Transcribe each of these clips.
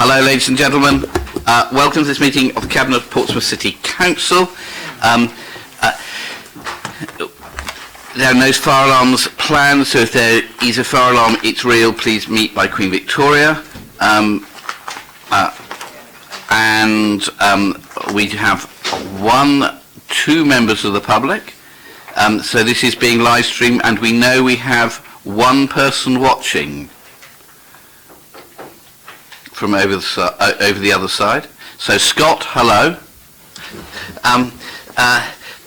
Hello, ladies and gentlemen. Welcome to this meeting of the Cabinet of Portsmouth City Council. There are no fire alarms planned, so if there is a fire alarm, it's real. Please meet by Queen Victoria. We have two members of the public. So this is being live streamed, and we know we have one person watching from over the other side. So Scott, hello.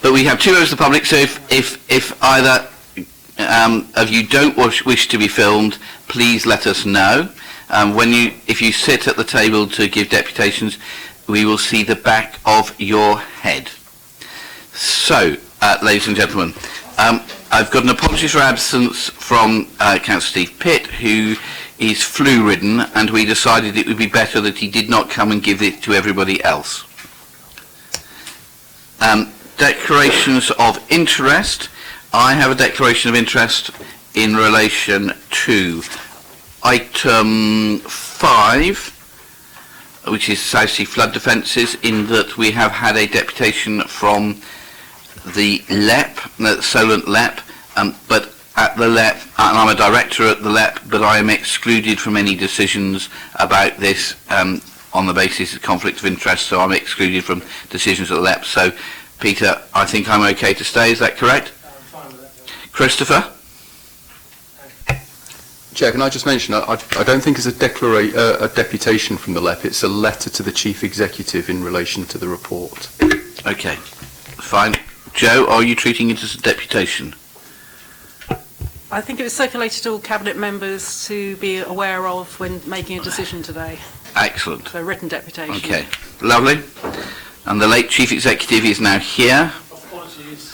But we have two members of the public, so if either of you don't wish to be filmed, please let us know. If you sit at the table to give deputations, we will see the back of your head. So, ladies and gentlemen, I've got an apology for absence from Councillor Steve Pitt, who is flu-ridden, and we decided it would be better that he did not come and give it to everybody else. Declarations of interest. I have a declaration of interest in relation to item 5, which is South Sea flood defences, in that we have had a deputation from the LEP, Solent LEP, but at the LEP, and I'm a director at the LEP, but I am excluded from any decisions about this on the basis of conflict of interest, so I'm excluded from decisions at the LEP. So, Peter, I think I'm okay to stay, is that correct? I'm fine with that. Christopher? Chair, can I just mention, I don't think it's a deputation from the LEP, it's a letter to the Chief Executive in relation to the report. Okay, fine. Joe, are you treating it as a deputation? I think it was circulated to all Cabinet members to be aware of when making a decision today. Excellent. So written deputation. Okay, lovely. And the late Chief Executive is now here. Apologies.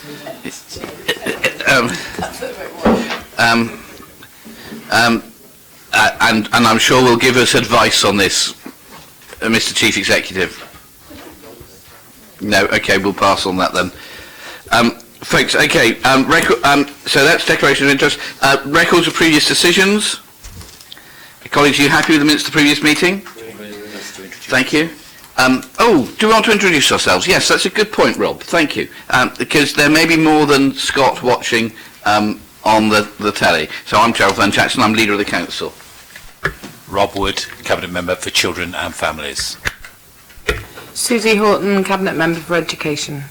And I'm sure will give us advice on this, Mr. Chief Executive. No, okay, we'll pass on that then. Folks, okay, so that's declaration of interest. Records of previous decisions. Colleagues, are you happy with the minutes of the previous meeting? Thank you. Do we want to introduce ourselves? Yes, that's a good point, Rob. Thank you. Because there may be more than Scott watching on the telly. So I'm Gerald Van Jackson, I'm leader of the council. Rob Wood, Cabinet Member for Children and Families. Susie Horton, Cabinet Member for Education.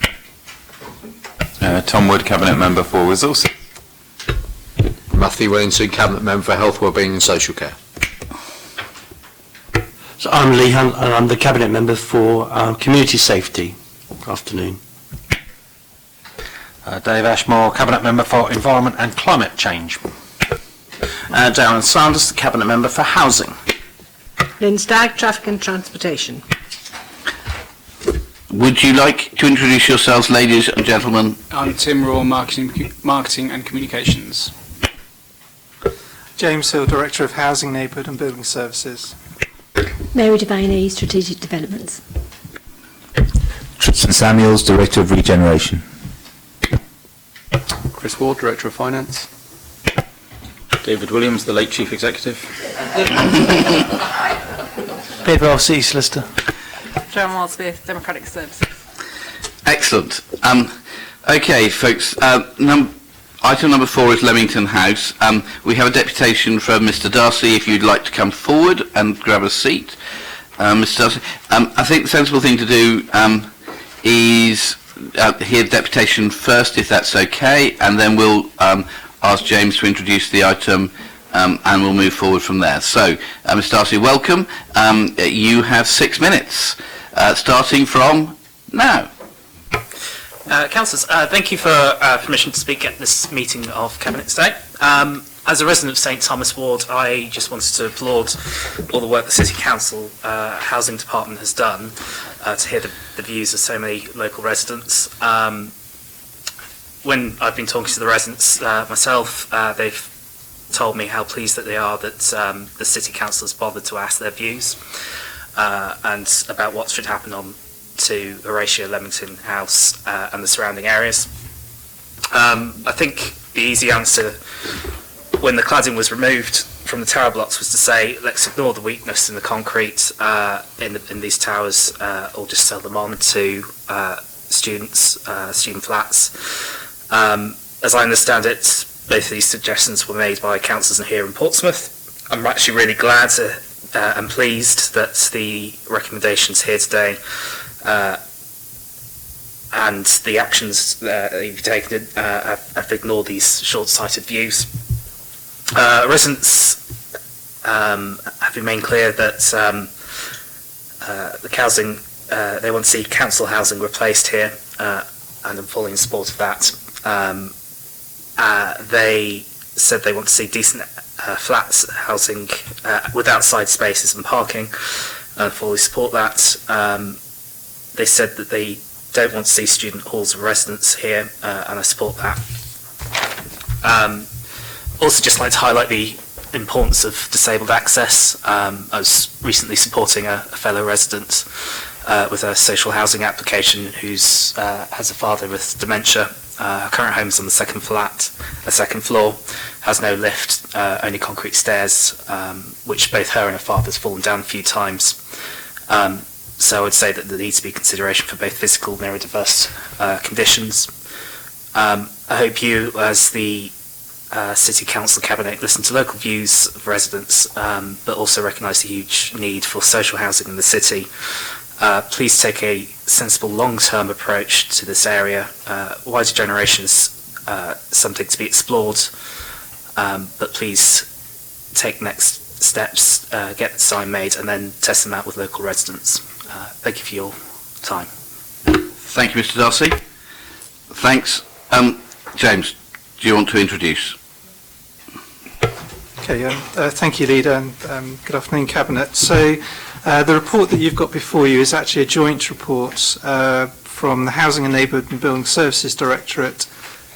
Tom Wood, Cabinet Member for Resources. Matthew Williamson, Cabinet Member for Health, Wellbeing and Social Care. So I'm Lee Hunt, and I'm the Cabinet Member for Community Safety. Afternoon. Dave Ashmore, Cabinet Member for Environment and Climate Change. Darren Sanders, the Cabinet Member for Housing. Lynn Stagg, Traffic and Transportation. Would you like to introduce yourselves, ladies and gentlemen? I'm Tim Raw, Marketing and Communications. James Hill, Director of Housing, Neighbourhood and Building Services. Mary Devaney, Strategic Developments. Tristan Samuels, Director of Regeneration. Chris Ward, Director of Finance. David Williams, the late Chief Executive. Peter Bell, City Solicitor. Joan Walsmith, Democratic Services. Excellent. Okay, folks, item number 4 is Leamington House. We have a deputation from Mr. Darcy, if you'd like to come forward and grab a seat. Mr. Darcy, I think the sensible thing to do is hear the deputation first, if that's okay, and then we'll ask James to introduce the item and we'll move forward from there. So, Mr. Darcy, welcome. You have 6 minutes, starting from now. Councillors, thank you for permission to speak at this meeting of Cabinet today. As a resident of St Thomas Ward, I just wanted to applaud all the work the City Council Housing Department has done to hear the views of so many local residents. When I've been talking to the residents myself, they've told me how pleased that they are that the City Council has bothered to ask their views and about what should happen on to Horatio Leamington House and the surrounding areas. I think the easy answer when the cladding was removed from the tower blocks was to say, let's ignore the weakness in the concrete in these towers, or just sell them on to student flats. As I understand it, both of these suggestions were made by councillors here in Portsmouth. I'm actually really glad and pleased that the recommendations here today and the actions that you've taken have ignored these short-sighted views. Residents have been made clear that the housing, they want to see council housing replaced here, and I'm fully in support of that. They said they want to see decent flats housing with outside spaces and parking, and fully support that. They said that they don't want to see student halls of residence here, and I support that. Also just like to highlight the importance of disabled access. I was recently supporting a fellow resident with a social housing application who's has a father with dementia. Her current home is on the second floor, has no lift, only concrete stairs, which both her and her father's fallen down a few times. So I would say that there needs to be consideration for both physical and neurodiverse conditions. I hope you, as the City Council Cabinet, listen to local views of residents, but also recognise the huge need for social housing in the city. Please take a sensible long-term approach to this area. Wider generation is something to be explored, but please take next steps, get the design made, and then test them out with local residents. Thank you for your time. Thank you, Mr. Darcy. Thanks. James, do you want to introduce? Okay, thank you, Leader, and good afternoon, Cabinet. So the report that you've got before you is actually a joint report from the Housing and Neighbourhood and Building Services Directorate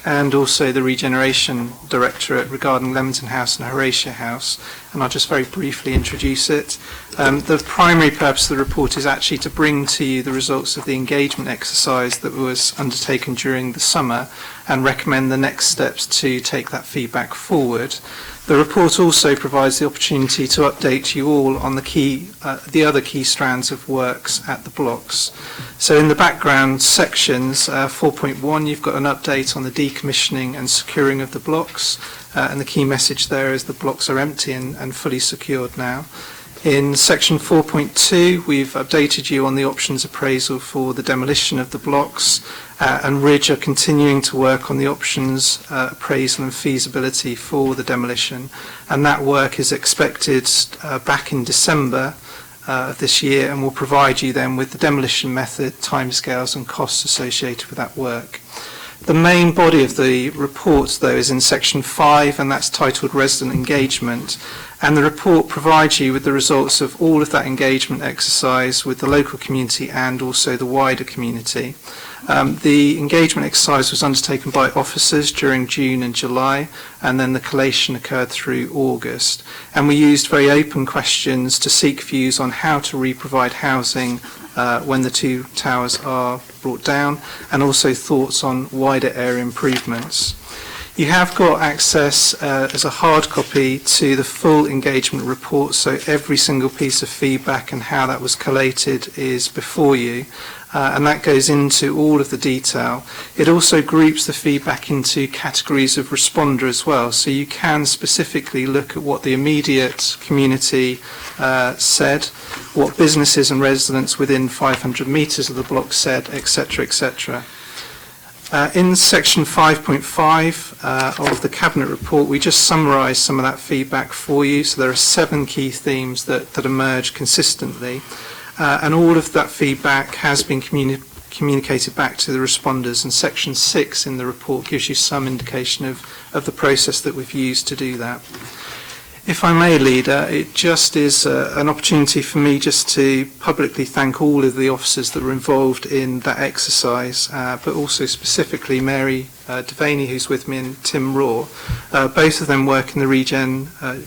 and also the Regeneration Directorate regarding Leamington House and Horatia House, and I'll just very briefly introduce it. The primary purpose of the report is actually to bring to you the results of the engagement exercise that was undertaken during the summer and recommend the next steps to take that feedback forward. The report also provides the opportunity to update you all on the other key strands of works at the blocks. So in the background sections, 4.1, you've got an update on the decommissioning and securing of the blocks, and the key message there is the blocks are empty and fully secured now. In section 4.2, we've updated you on the options appraisal for the demolition of the blocks, and Ridge are continuing to work on the options appraisal and feasibility for the demolition, and that work is expected back in December of this year, and will provide you then with the demolition method, timescales and costs associated with that work. The main body of the report, though, is in section 5, and that's titled Resident Engagement. And the report provides you with the results of all of that engagement exercise with the local community and also the wider community. The engagement exercise was undertaken by officers during June and July, and then the collation occurred through August. And we used very open questions to seek views on how to re-provide housing when the two towers are brought down, and also thoughts on wider area improvements. You have got access as a hard copy to the full engagement report, so every single piece of feedback and how that was collated is before you, and that goes into all of the detail. It also groups the feedback into categories of responder as well, so you can specifically look at what the immediate community said, what businesses and residents within 500 metres of the block said, etc., etc. In section 5.5 of the Cabinet report, we just summarise some of that feedback for you. So there are 7 key themes that emerge consistently, and all of that feedback has been communicated back to the responders, and section 6 in the report gives you some indication of the process that we've used to do that. If I may, Leader, it just is an opportunity for me just to publicly thank all of the officers that were involved in that exercise, but also specifically Mary Devaney, who's with me, and Tim Raw. Both of them work in the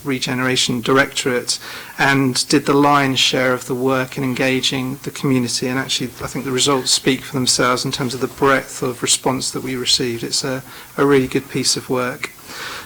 Regeneration Directorate and did the lion's share of the work in engaging the community, and actually I think the results speak for themselves in terms of the breadth of response that we received. It's a really good piece of work.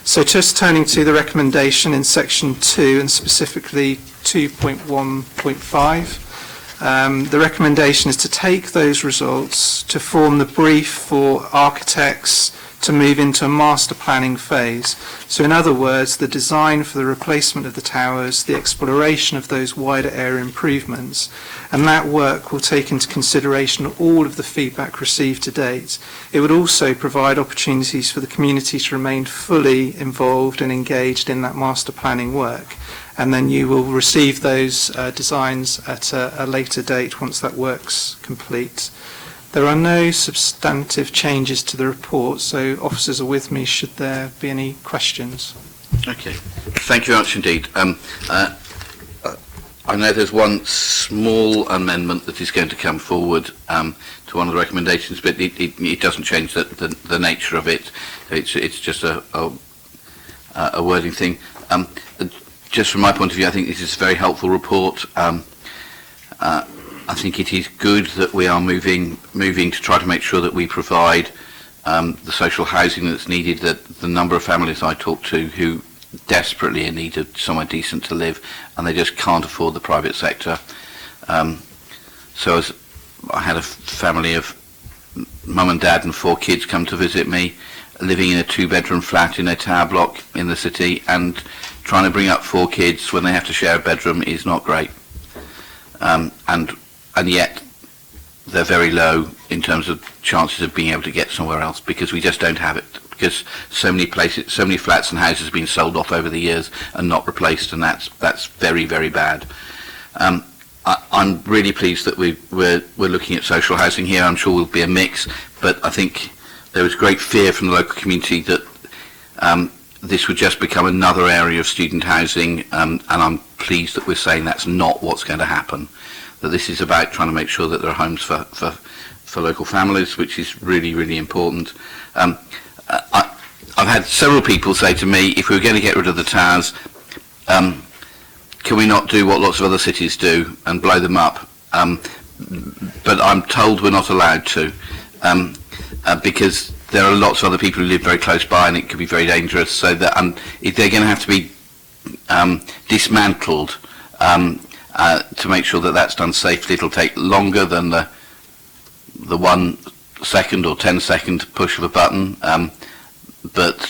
So just turning to the recommendation in section 2 and specifically 2.1.5, the recommendation is to take those results to form the brief for architects to move into a master planning phase. So in other words, the design for the replacement of the towers, the exploration of those wider area improvements, and that work will take into consideration all of the feedback received to date. It would also provide opportunities for the community to remain fully involved and engaged in that master planning work. And then you will receive those designs at a later date once that work's complete. There are no substantive changes to the report, so officers are with me should there be any questions. Okay, thank you very much indeed. I know there's one small amendment that is going to come forward to one of the recommendations, but it doesn't change the nature of it. It's just a wording thing. Just from my point of view, I think this is a very helpful report. I think it is good that we are moving to try to make sure that we provide the social housing that's needed. That the number of families I talk to who desperately in need of somewhere decent to live, and they just can't afford the private sector. So as I had a family of mum and dad and 4 kids come to visit me, living in a 2-bedroom flat in a tower block in the city, and trying to bring up 4 kids when they have to share a bedroom is not great. And yet they're very low in terms of chances of being able to get somewhere else, because we just don't have it, because so many places, so many flats and houses have been sold off over the years and not replaced, and that's very, very bad. I'm really pleased that we're looking at social housing here. I'm sure will be a mix, but I think there was great fear from the local community that this would just become another area of student housing, and I'm pleased that we're saying that's not what's going to happen. That this is about trying to make sure that there are homes for local families, which is really, really important. I've had several people say to me, if we were going to get rid of the towers, can we not do what lots of other cities do and blow them up? But I'm told we're not allowed to, because there are lots of other people who live very close by, and it could be very dangerous. So that if they're going to have to be dismantled to make sure that that's done safely, it'll take longer than the 1 second or 10-second push of a button, but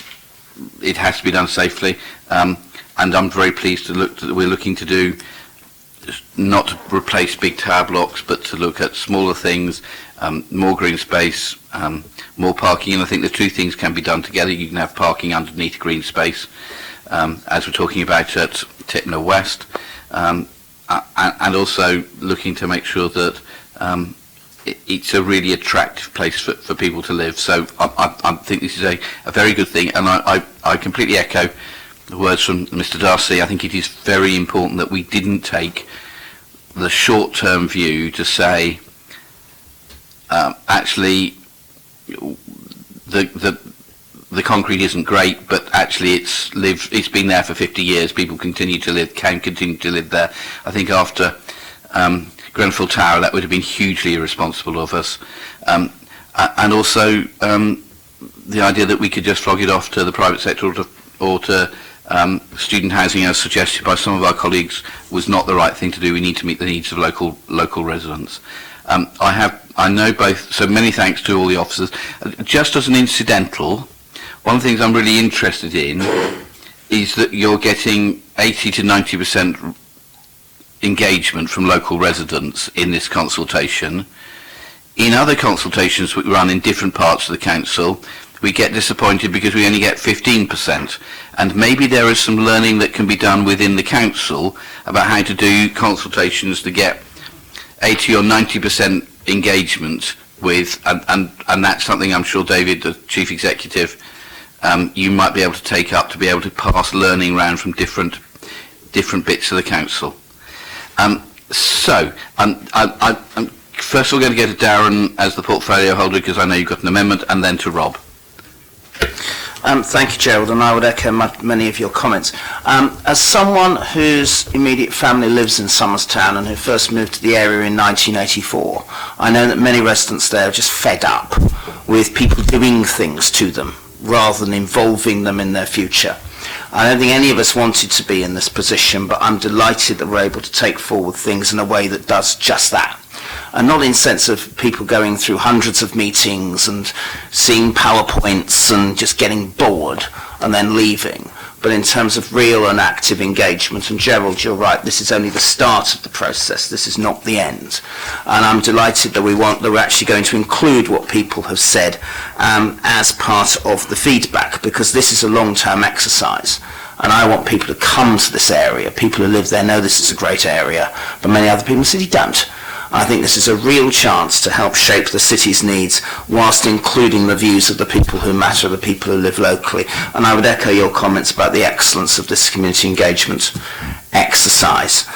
it has to be done safely. And I'm very pleased to look that we're looking to do, not to replace big tower blocks, but to look at smaller things, more green space, more parking. And I think the 2 things can be done together. You can have parking underneath green space, as we're talking about at Tipner West, and also looking to make sure that it's a really attractive place for people to live. So I think this is a very good thing, and I completely echo the words from Mr. Darcy. I think it is very important that we didn't take the short-term view to say, actually, the concrete isn't great, but actually it's been there for 50 years. People can continue to live there. I think after Grenfell Tower, that would have been hugely irresponsible of us. And also the idea that we could just flog it off to the private sector or to student housing, as suggested by some of our colleagues, was not the right thing to do. We need to meet the needs of local residents. I know both, so many thanks to all the officers. Just as an incidental, one of the things I'm really interested in is that you're getting 80 to 90% engagement from local residents in this consultation. In other consultations we run in different parts of the council, we get disappointed because we only get 15%. And maybe there is some learning that can be done within the council about how to do consultations to get 80 or 90% engagement with, and that's something I'm sure David, the Chief Executive, you might be able to take up to be able to pass learning around from different bits of the council. So I'm first of all going to go to Darren as the portfolio holder, because I know you've got an amendment, and then to Rob. Thank you, Gerald, and I would echo many of your comments. As someone whose immediate family lives in Somerstown and who first moved to the area in 1984, I know that many residents there are just fed up with people doing things to them rather than involving them in their future. I don't think any of us wanted to be in this position, but I'm delighted that we're able to take forward things in a way that does just that. And not in sense of people going through hundreds of meetings and seeing PowerPoints and just getting bored and then leaving, but in terms of real and active engagement. And Gerald, you're right, this is only the start of the process, this is not the end. And I'm delighted that we're actually going to include what people have said as part of the feedback, because this is a long-term exercise. And I want people to come to this area. People who live there know this is a great area, but many other people in the city don't. I think this is a real chance to help shape the city's needs whilst including the views of the people who matter, the people who live locally. And I would echo your comments about the excellence of this community engagement exercise.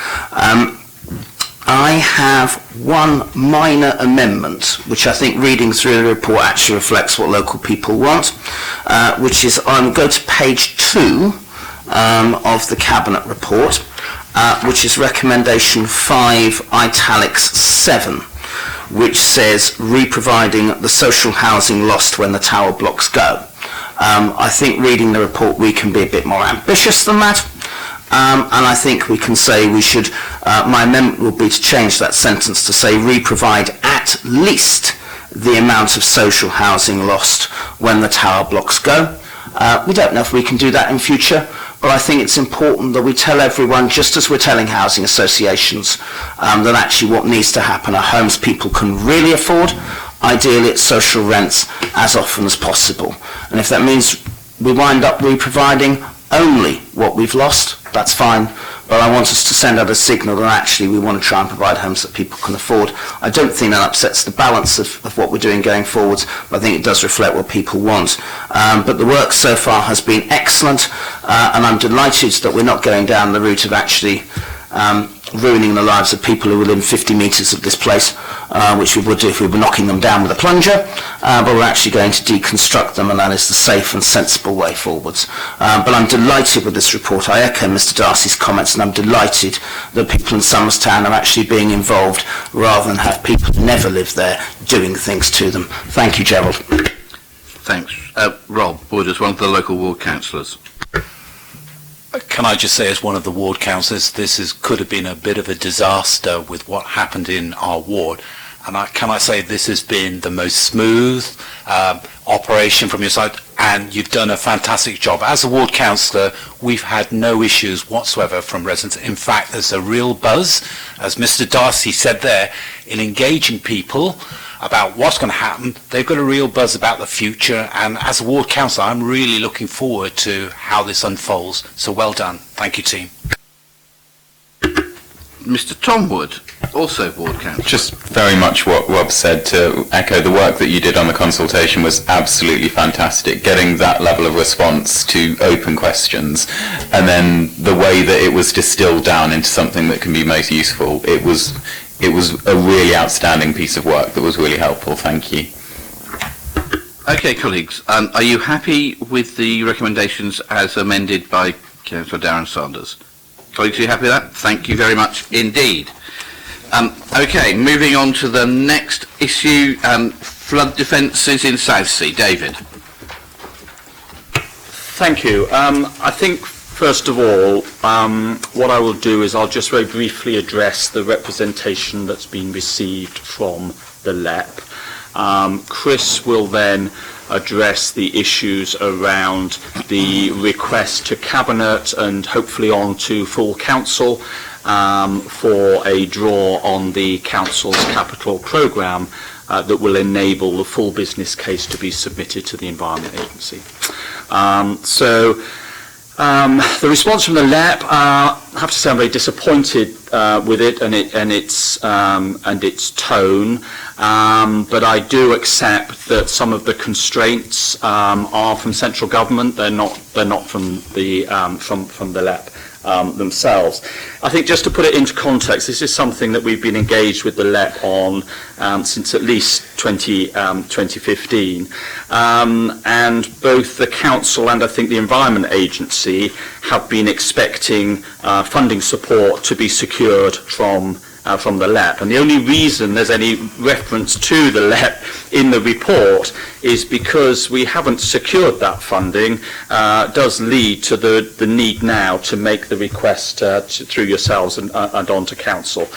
I have one minor amendment, which I think reading through the report actually reflects what local people want, which is go to page 2 of the Cabinet report, which is recommendation 5 italics 7, which says re-providing the social housing lost when the tower blocks go. I think reading the report we can be a bit more ambitious than that, and I think we can say we should, my amendment will be to change that sentence to say re-provide at least the amount of social housing lost when the tower blocks go. We don't know if we can do that in future, but I think it's important that we tell everyone, just as we're telling housing associations, that actually what needs to happen are homes people can really afford, ideally at social rents as often as possible. And if that means we wind up re-providing only what we've lost, that's fine. But I want us to send out a signal that actually we want to try and provide homes that people can afford. I don't think that upsets the balance of what we're doing going forwards, but I think it does reflect what people want. But the work so far has been excellent, and I'm delighted that we're not going down the route of actually ruining the lives of people who are within 50 metres of this place, which we would do if we were knocking them down with a plunger, but we're actually going to deconstruct them, and that is the safe and sensible way forwards. But I'm delighted with this report. I echo Mr Darcy's comments, and I'm delighted that people in Somers Town are actually being involved rather than have people who never live there doing things to them. Thank you, Gerald. Thanks. Rob Wood, as one of the local ward councillors. Can I just say, as one of the ward councillors, could have been a bit of a disaster with what happened in our ward. And can I say this has been the most smooth operation from your side, and you've done a fantastic job. As a ward councillor, we've had no issues whatsoever from residents. In fact, there's a real buzz, as Mr Darcy said there, in engaging people about what's going to happen. They've got a real buzz about the future, and as a ward councillor, I'm really looking forward to how this unfolds. So well done. Thank you, team. Mr Tom Wood, also ward councillor. Just very much what Rob said, to echo the work that you did on the consultation was absolutely fantastic. Getting that level of response to open questions, and then the way that it was distilled down into something that can be most useful, it was a really outstanding piece of work that was really helpful. Thank you. Okay, colleagues, are you happy with the recommendations as amended by Councillor Darren Sanders? Colleagues, are you happy with that? Thank you very much indeed. Okay, moving on to the next issue, flood defences in Southsea. David. Thank you. I think, first of all, what I will do is I'll just very briefly address the representation that's been received from the LEP. Chris will then address the issues around the request to Cabinet and hopefully on to full Council for a draw on the Council's capital programme that will enable the full business case to be submitted to the Environment Agency. The response from the LEP, I have to say I'm very disappointed with it and its tone, but I do accept that some of the constraints are from central government. They're not from the LEP themselves. I think just to put it into context, this is something that we've been engaged with the LEP on since at least 2015, and both the Council and I think the Environment Agency have been expecting funding support to be secured from from the LEP. And the only reason there's any reference to the LEP in the report is because we haven't secured that funding, does lead to the need now to make the request through yourselves and on to Council.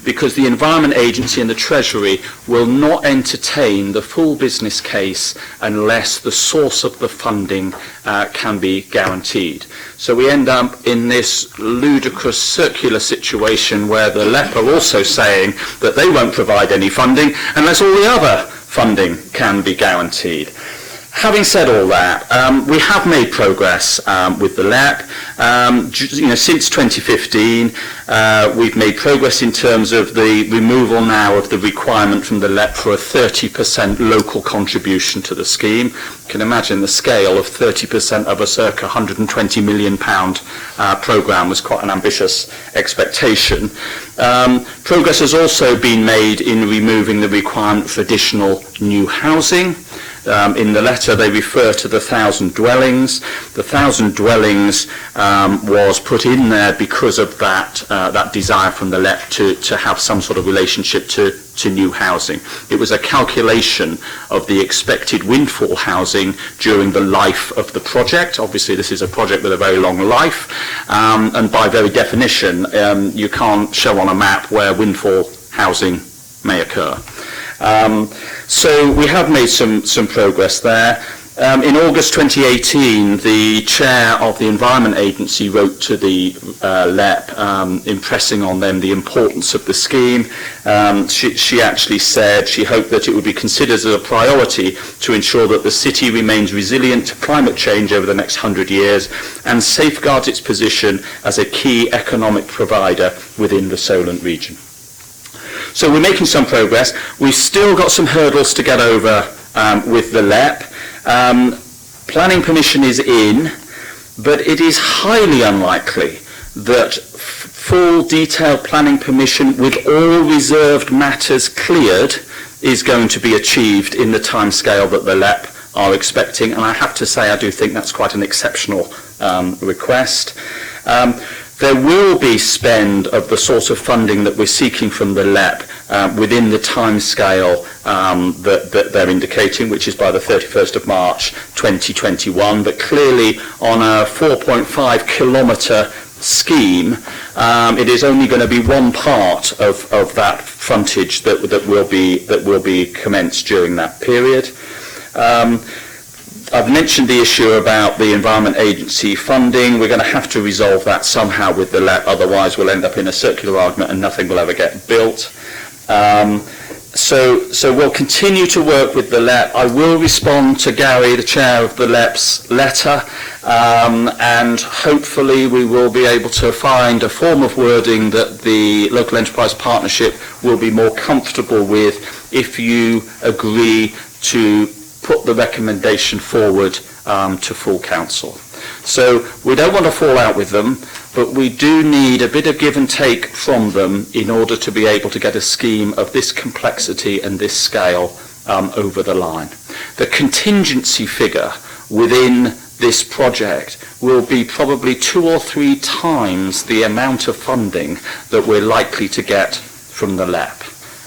Because the Environment Agency and the Treasury will not entertain the full business case unless the source of the funding can be guaranteed. So we end up in this ludicrous circular situation where the LEP are also saying that they won't provide any funding unless all the other funding can be guaranteed. Having said all that, we have made progress with the LEP. Since 2015, we've made progress in terms of the removal now of the requirement from the LEP for a 30% local contribution to the scheme. You can imagine the scale of 30% of a circa £120 million programme was quite an ambitious expectation. Progress has also been made in removing the requirement for additional new housing. In the letter they refer to the 1,000 dwellings. The 1,000 dwellings was put in there because of that desire from the LEP to have some sort of relationship to new housing. It was a calculation of the expected windfall housing during the life of the project. Obviously this is a project with a very long life, and by very definition you can't show on a map where windfall housing may occur. So we have made some progress there. In August 2018, the chair of the Environment Agency wrote to the LEP, impressing on them the importance of the scheme. She actually said she hoped that it would be considered as a priority to ensure that the city remains resilient to climate change over the next 100 years and safeguards its position as a key economic provider within the Solent region. So we're making some progress. We've still got some hurdles to get over with the LEP. Planning permission is in, but it is highly unlikely that full detailed planning permission with all reserved matters cleared is going to be achieved in the timescale that the LEP are expecting. And I have to say I do think that's quite an exceptional request. There will be spend of the sort of funding that we're seeking from the LEP within the timescale that they're indicating, which is by the 31st of March 2021. But clearly on a 4.5 kilometre scheme, it is only going to be one part of that frontage that will be commenced during that period. I've mentioned the issue about the Environment Agency funding. We're going to have to resolve that somehow with the LEP, otherwise we'll end up in a circular argument and nothing will ever get built. So we'll continue to work with the LEP. I will respond to Gary, the chair of the LEP's letter, and hopefully we will be able to find a form of wording that the Local Enterprise Partnership will be more comfortable with if you agree to put the recommendation forward to full council. So we don't want to fall out with them, but we do need a bit of give and take from them in order to be able to get a scheme of this complexity and this scale over the line. The contingency figure within this project will be probably 2 or 3 times the amount of funding that we're likely to get from the LEP.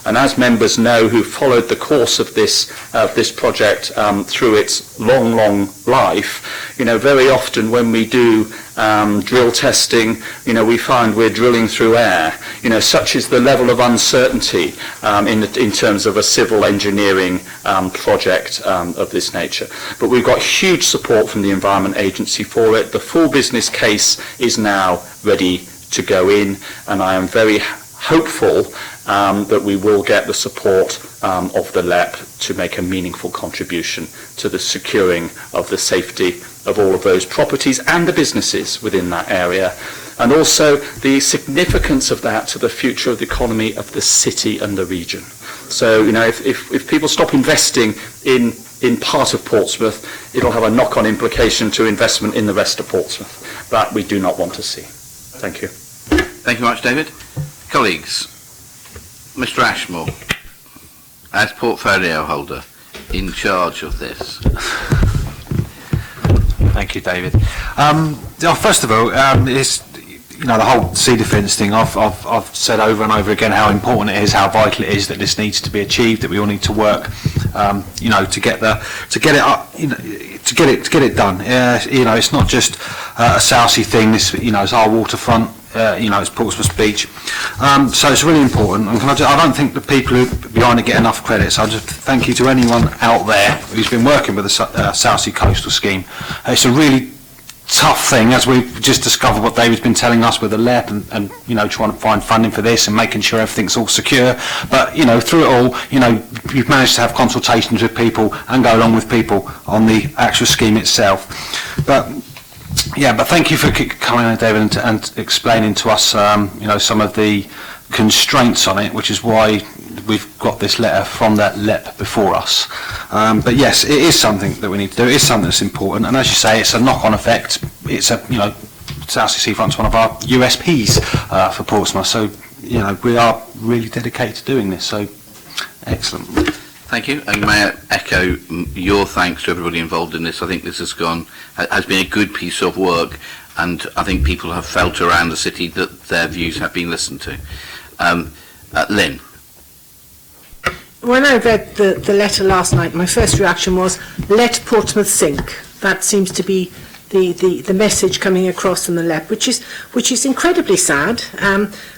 And as members know who followed the course of this project through its long life, very often when we do drill testing, we find we're drilling through air. Such is the level of uncertainty in terms of a civil engineering project of this nature. But we've got huge support from the Environment Agency for it. The full business case is now ready to go in, and I am very hopeful that we will get the support of the LEP to make a meaningful contribution to the securing of the safety of all of those properties and the businesses within that area, and also the significance of that to the future of the economy of the city and the region. So, if people stop investing in part of Portsmouth, it'll have a knock-on implication to investment in the rest of Portsmouth. That we do not want to see. Thank you. Thank you very much, David. Colleagues, Mr. Ashmore, as portfolio holder, in charge of this. Thank you, David. First of all, the whole sea defence thing, I've said over and over again how important it is, how vital it is that this needs to be achieved, that we all need to work, to get it done. It's not just a Southsea thing. This, it's our waterfront. It's Portsmouth Beach. So it's really important. And I don't think the people who behind it get enough credit. So I just thank you to anyone out there who's been working with the Southsea Coastal Scheme. It's a really tough thing, as we've just discovered what David's been telling us with the LEP and trying to find funding for this and making sure everything's all secure. But, through it all, you've managed to have consultations with people and go along with people on the actual scheme itself. But thank you for coming in, David, and explaining to us, some of the constraints on it, which is why we've got this letter from that LEP before us. But yes, it is something that we need to do. It is something that's important, and as you say, it's a knock-on effect. It's Southsea Seafront's one of our USPs for Portsmouth. So we are really dedicated to doing this. So excellent. Thank you, and may I echo your thanks to everybody involved in this. I think this has been a good piece of work, and I think people have felt around the city that their views have been listened to. Lynn. When I read the letter last night, my first reaction was, let Portsmouth sink. That seems to be the message coming across from the LEP, which is incredibly sad.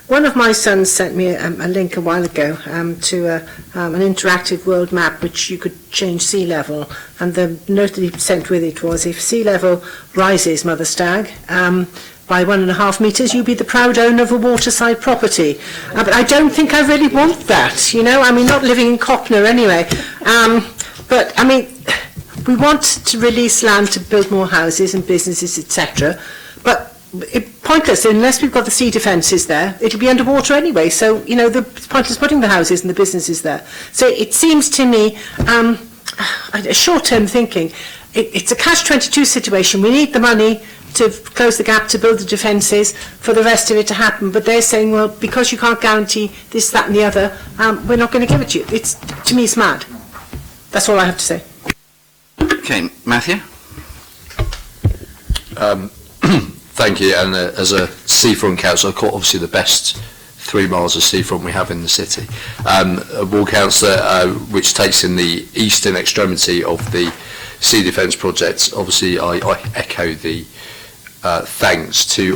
One of my sons sent me a link a while ago to an interactive world map which you could change sea level, and the note that he sent with it was, if sea level rises, Mother Stag, by 1.5 metres, you'll be the proud owner of a waterside property. But I don't think I really want that, not living in Copner anyway. We want to release land to build more houses and businesses, etc. But it's pointless unless we've got the sea defences there. It'll be underwater anyway. So it's pointless putting the houses and the businesses there. So it seems to me a short-term thinking. It's a catch-22 situation. We need the money to close the gap, to build the defences, for the rest of it to happen. But they're saying, well, because you can't guarantee this, that, and the other, we're not going to give it to you. To me, it's mad. That's all I have to say. Okay, Matthew. Thank you. And as a seafront council, I've got obviously the best 3 miles of seafront we have in the city. A ward councillor which takes in the eastern extremity of the sea defence project. Obviously, I echo the thanks to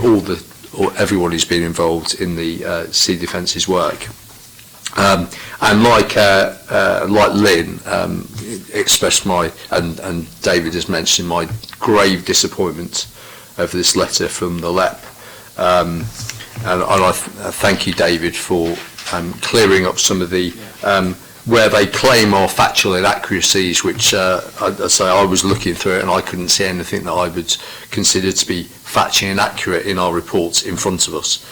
everyone who's been involved in the sea defence's work. And like Lynn, expressed and David has mentioned, my grave disappointment over this letter from the LEP. And I thank you, David, for clearing up some of the where they claim are factual inaccuracies, which I was looking through it and I couldn't see anything that I would consider to be factually inaccurate in our reports in front of us.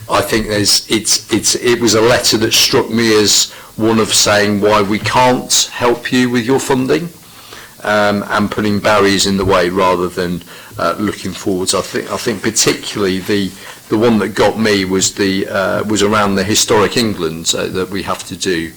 I think it was a letter that struck me as one of saying why we can't help you with your funding, and putting barriers in the way rather than looking forwards. I think particularly the one that got me was around the historic England that we have to do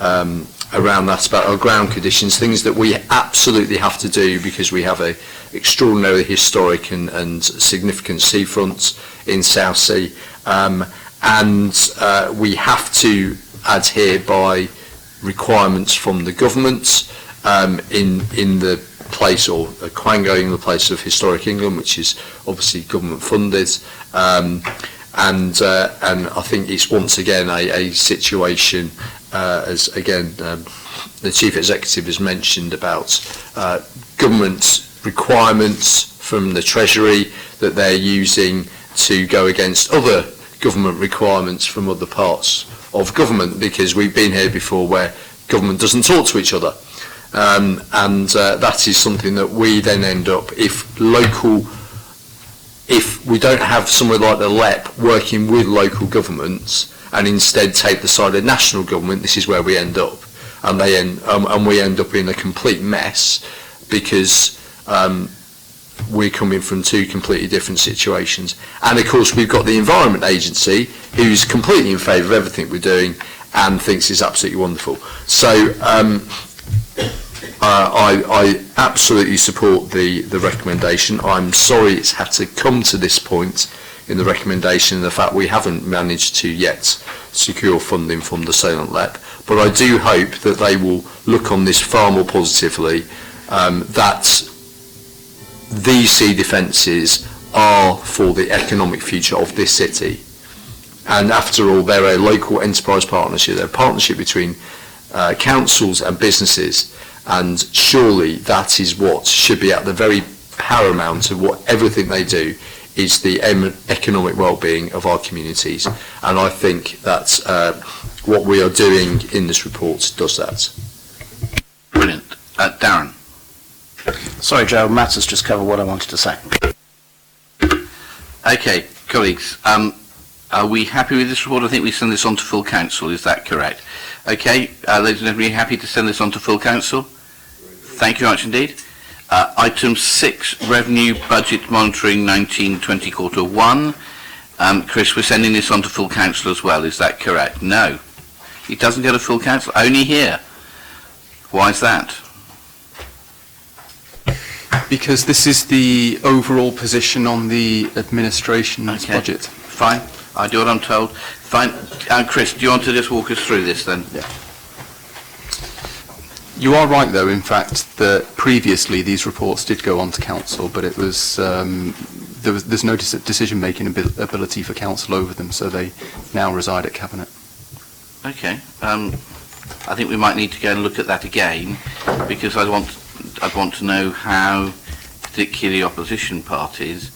around that, about our ground conditions, things that we absolutely have to do because we have a extraordinarily historic and significant seafront in Southsea. And we have to adhere by requirements from the government in the place, or Quango in the place of Historic England, which is obviously government funded, and I think it's once again a situation, as again the Chief Executive has mentioned, about government requirements from the Treasury that they're using to go against other government requirements from other parts of government, because we've been here before where government doesn't talk to each other, and that is something that we then end up, if we don't have somewhere like the LEP working with local governments and instead take the side of national government, this is where we end up, and we end up in a complete mess, because we're coming from two completely different situations. And of course we've got the Environment Agency, who's completely in favour of everything we're doing and thinks it's absolutely wonderful. So I absolutely support the recommendation. I'm sorry it's had to come to this point in the recommendation, the fact we haven't managed to yet secure funding from the Salient LEP. But I do hope that they will look on this far more positively, that these sea defences are for the economic future of this city. And after all, they're a local enterprise partnership. They're a partnership between councils and businesses, and surely that is what should be at the very paramount of what everything they do is the economic well-being of our communities. And I think that what we are doing in this report does that. Brilliant. Darren. Sorry, Joe, Matt has just covered what I wanted to say. Okay, colleagues, are we happy with this report? I think we send this on to full council, is that correct? Okay, ladies and gentlemen, are you happy to send this on to full council? Thank you very much indeed. Item 6, Revenue Budget Monitoring 1920 Quarter 1. Chris, we're sending this on to full council as well, is that correct? No. It doesn't go to full council, only here. Why is that? Because this is the overall position on the administration's budget. Fine, I do what I'm told. Fine. Chris, do you want to just walk us through this then? Yeah. You are right, though, in fact, that previously these reports did go on to council, but it was there's no decision-making ability for council over them, so they now reside at cabinet. Okay. I think we might need to go and look at that again, because I'd want to know how particularly opposition parties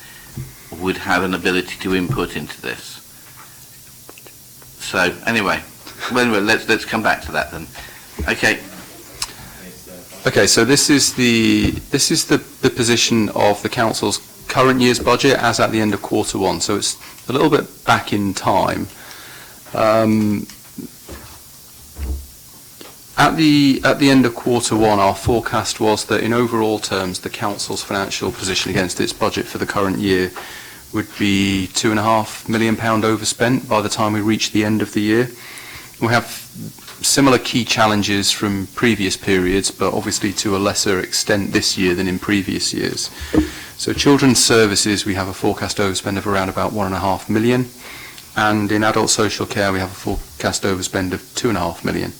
would have an ability to input into this. So anyway, let's come back to that then. Okay. Okay, so this is the position of the council's current year's budget as at the end of quarter 1. So it's a little bit back in time. At the end of quarter 1, our forecast was that in overall terms, the council's financial position against its budget for the current year would be £2.5 million overspent by the time we reach the end of the year. We have similar key challenges from previous periods, but obviously to a lesser extent this year than in previous years. So children's services, we have a forecast overspend of around about £1.5 million, and in adult social care, we have a forecast overspend of £2.5 million.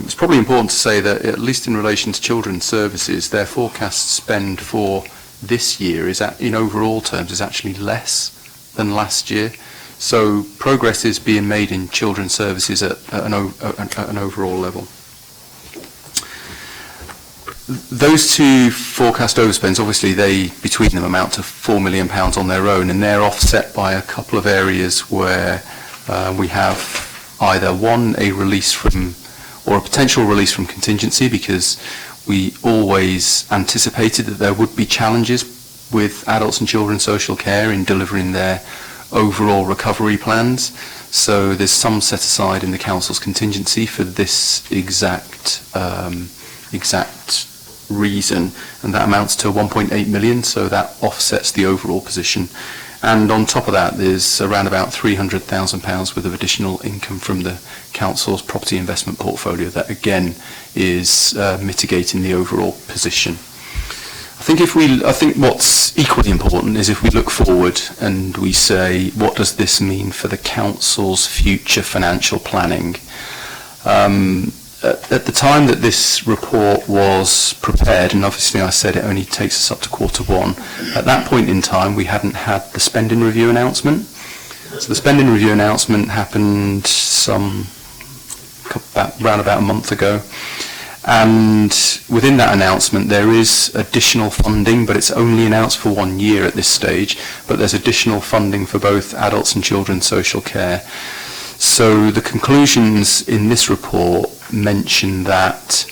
It's probably important to say that, at least in relation to children's services, their forecast spend for this year is in overall terms is actually less than last year. So progress is being made in children's services at an overall level. Those two forecast overspends, obviously, they between them amount to £4 million on their own, and they're offset by a couple of areas where we have either a release from, or a potential release from contingency, because we always anticipated that there would be challenges with adults and children's social care in delivering their overall recovery plans. So there's some set aside in the council's contingency for this exact reason, and that amounts to 1.8 million, so that offsets the overall position. And on top of that, there's around about £300,000 worth of additional income from the council's property investment portfolio that again is mitigating the overall position. I think what's equally important is if we look forward and we say, what does this mean for the council's future financial planning? At the time that this report was prepared, and obviously I said it only takes us up to quarter 1, at that point in time we hadn't had the spending review announcement. So the spending review announcement happened around about a month ago. And within that announcement there is additional funding, but it's only announced for 1 year at this stage, but there's additional funding for both adults and children's social care. So the conclusions in this report mention that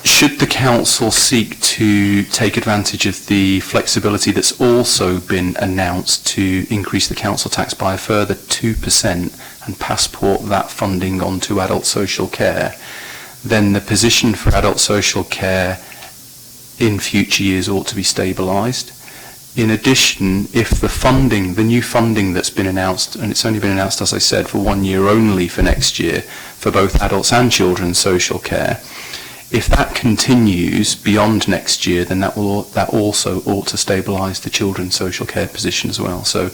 should the council seek to take advantage of the flexibility that's also been announced to increase the council tax by a further 2% and passport that funding onto adult social care, then the position for adult social care in future years ought to be stabilised. In addition, if the new funding that's been announced, and it's only been announced, as I said, for 1 year only for next year, for both adults and children's social care, If that continues beyond next year, then that also ought to stabilise the children's social care position as well. So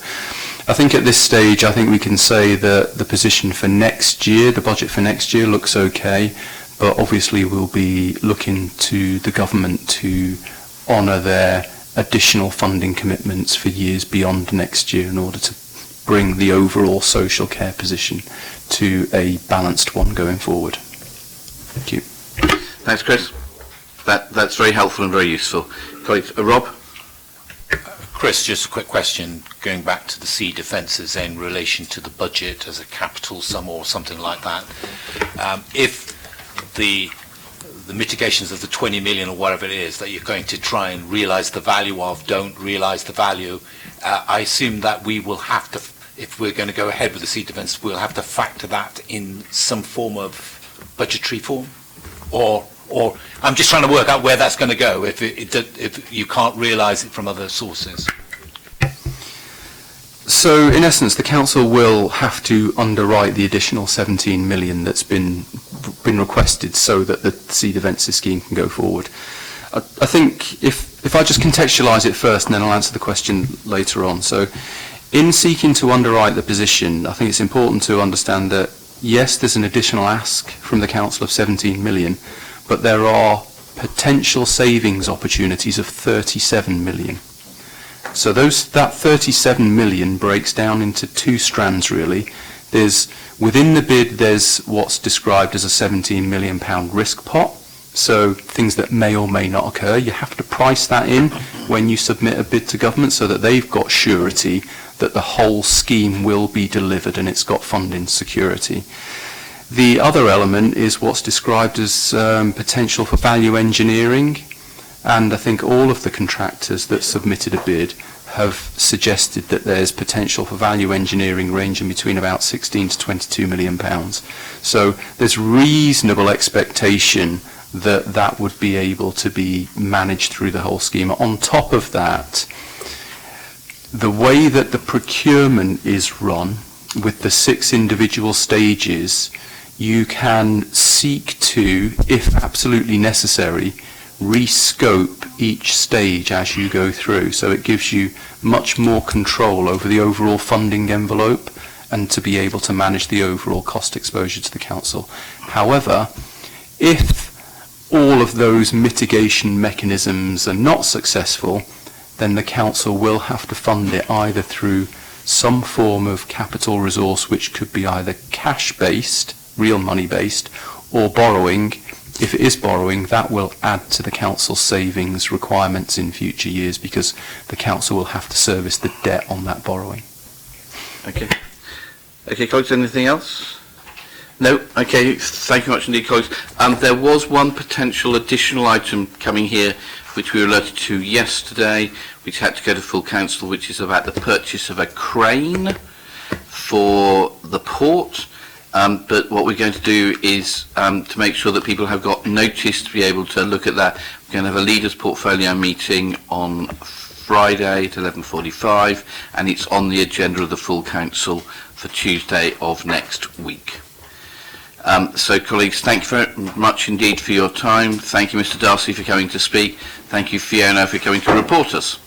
I think at this stage, I think we can say that the position for next year, the budget for next year, looks okay, but obviously we'll be looking to the government to honour their additional funding commitments for years beyond next year in order to bring the overall social care position to a balanced one going forward. Thank you. Thanks, Chris. That's very helpful and very useful. Colleagues, Rob? Chris, just a quick question, going back to the sea defences in relation to the budget as a capital sum or something like that. If the mitigations of the 20 million or whatever it is that you're going to try and realise the value of don't realise the value, I assume that we will have to, if we're going to go ahead with the sea defence, we'll have to factor that in some form of budgetary form? Or I'm just trying to work out where that's going to go if you can't realise it from other sources. So, in essence, the council will have to underwrite the additional 17 million that's been requested so that the sea defences scheme can go forward. I think if I just contextualise it first and then I'll answer the question later on. So, in seeking to underwrite the position, I think it's important to understand that, yes, there's an additional ask from the council of 17 million, but there are potential savings opportunities of 37 million. So that 37 million breaks down into two strands, really. Within the bid, there's what's described as a 17 million pound risk pot. So things that may or may not occur, you have to price that in when you submit a bid to government so that they've got surety that the whole scheme will be delivered and it's got funding security. The other element is what's described as potential for value engineering, and I think all of the contractors that submitted a bid have suggested that there's potential for value engineering ranging between about 16 to 22 million pounds. So there's reasonable expectation that that would be able to be managed through the whole scheme. On top of that, the way that the procurement is run with the 6 individual stages, you can seek to, if absolutely necessary, rescope each stage as you go through. So it gives you much more control over the overall funding envelope and to be able to manage the overall cost exposure to the council. However, if all of those mitigation mechanisms are not successful, then the council will have to fund it either through some form of capital resource, which could be either cash-based, real money-based, or borrowing. If it is borrowing, that will add to the council's savings requirements in future years because the council will have to service the debt on that borrowing. Okay. Okay, colleagues, anything else? No? Okay, thank you much indeed, colleagues. There was one potential additional item coming here which we were alerted to yesterday, which had to go to full council, which is about the purchase of a crane for the port. But what we're going to do is to make sure that people have got notice to be able to look at that. We're going to have a leaders portfolio meeting on Friday at 11:45, and it's on the agenda of the full council for Tuesday of next week. So colleagues, thank you very much indeed for your time. Thank you, Mr. Darcy, for coming to speak. Thank you, Fiona, for coming to report us.